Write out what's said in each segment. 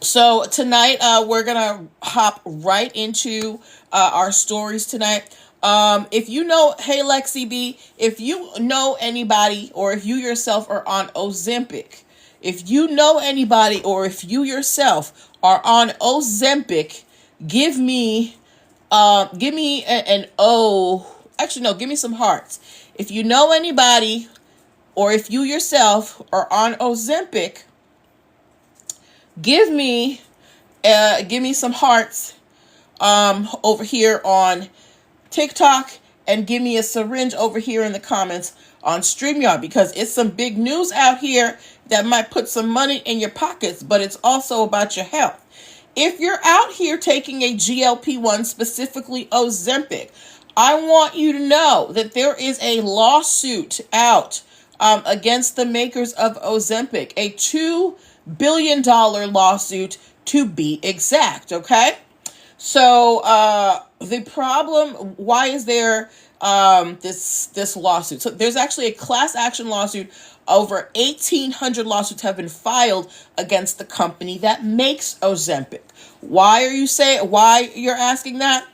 So tonight, we're gonna hop right into our stories tonight. If you know, hey Lexi B, if you know anybody, or if you yourself are on Ozempic, if you know anybody, or if you yourself are on Ozempic, give me an O. Actually, no, give me some hearts. If you know anybody, or if you yourself are on Ozempic, give me some hearts over here on TikTok, and give me a syringe over here in the comments on StreamYard, because it's some big news out here that might put some money in your pockets, but it's also about your health. If you're out here taking a GLP-1, specifically Ozempic, I want you to know that there is a lawsuit out against the makers of Ozempic, a $2 billion lawsuit to be exact, okay? So the problem, why is there this lawsuit? So there's actually a class action lawsuit. Over 1,800 lawsuits have been filed against the company that makes Ozempic. Why you're asking that?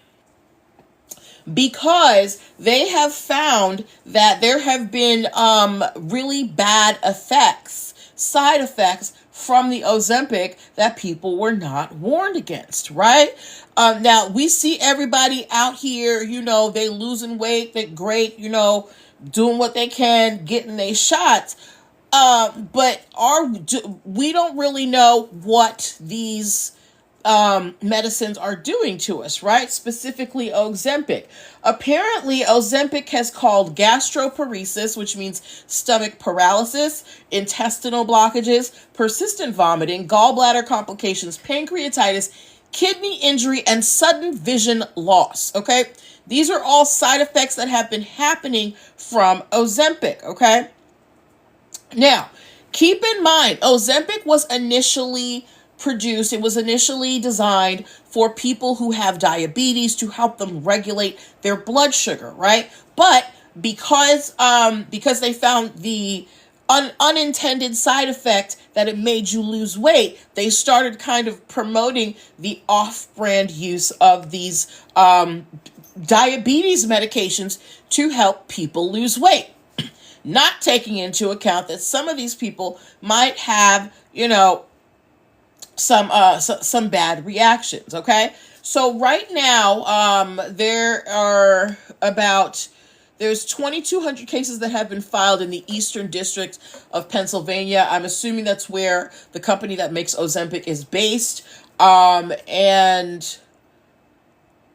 Because they have found that there have been really bad side effects from the Ozempic that people were not warned against, right? Now, we see everybody out here, they losing weight, they're great, doing what they can, getting their shots. But we don't really know what these medicines are doing to us, right? Specifically Ozempic. Apparently, Ozempic has caused gastroparesis, which means stomach paralysis, intestinal blockages, persistent vomiting, gallbladder complications, pancreatitis, kidney injury, and sudden vision loss, okay? These are all side effects that have been happening from Ozempic, okay? Now, keep in mind, Ozempic was initially designed for people who have diabetes, to help them regulate their blood sugar, right? But because they found the unintended side effect that it made you lose weight, they started kind of promoting the off-brand use of these diabetes medications to help people lose weight, not taking into account that some of these people might have, some bad reactions, okay? So right now, there's 2,200 cases that have been filed in the Eastern District of Pennsylvania. I'm assuming that's where the company that makes Ozempic is based. And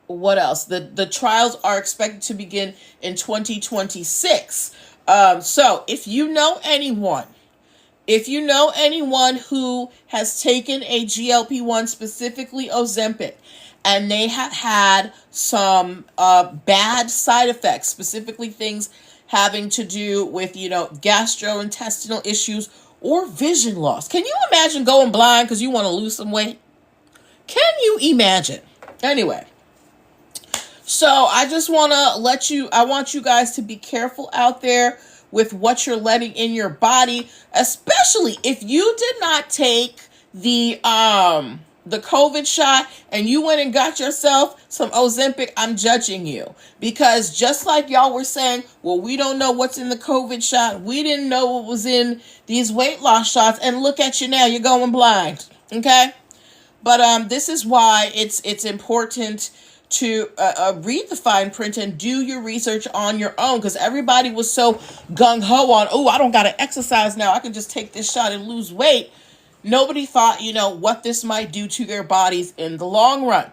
what else? The trials are expected to begin in 2026. So if you know anyone who has taken a GLP-1, specifically Ozempic, and they have had some bad side effects, specifically things having to do with, gastrointestinal issues or vision loss. Can you imagine going blind because you want to lose some weight? Can you imagine? Anyway, so I just want to I want you guys to be careful out there with what you're letting in your body, especially if you did not take the COVID shot and you went and got yourself some Ozempic. I'm judging you, because just like y'all were saying, well, we don't know what's in the COVID shot. We didn't know what was in these weight loss shots, and look at you now, you're going blind. Okay. But this is why it's important to read the fine print and do your research on your own, because everybody was so gung-ho on, oh, I don't got to exercise now, I can just take this shot and lose weight. Nobody thought, what this might do to their bodies in the long run,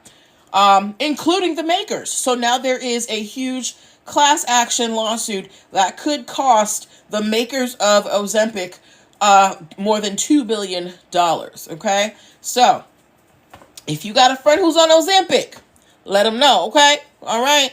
including the makers. So now there is a huge class action lawsuit that could cost the makers of Ozempic more than $2 billion, okay? So if you got a friend who's on Ozempic, let them know, okay? All right.